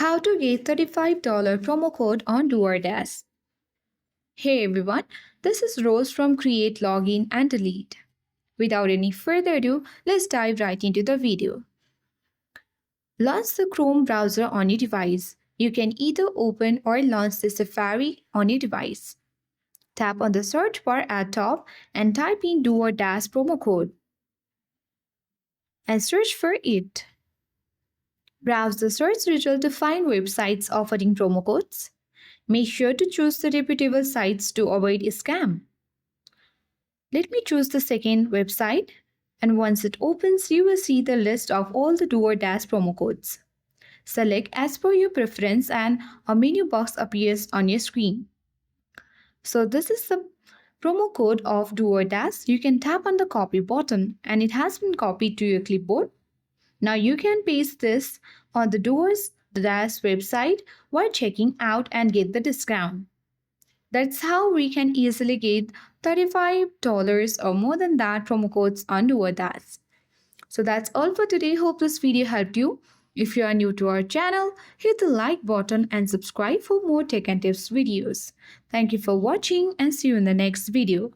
How to get $35 promo code on DoorDash. Hey everyone, this is Rose from Create, Login and Delete. Without any further ado, let's dive right into the video. Launch the Chrome browser on your device. You can either open or launch the Safari on your device. Tap on the search bar at top and type in DoorDash promo code and search for it. Browse the search result to find websites offering promo codes. Make sure to choose the reputable sites to avoid a scam. Let me choose the second website, and once it opens, you will see the list of all the DoorDash promo codes. Select as per your preference and a menu box appears on your screen. So this is the promo code of DoorDash. You can tap on the copy button and it has been copied to your clipboard. Now you can paste this on the DoorDash website while checking out and get the discount. That's how we can easily get $35 or more than that promo codes on DoorDash. So that's all for today. Hope this video helped you. If you are new to our channel, hit the like button and subscribe for more tech and tips videos. Thank you for watching and see you in the next video.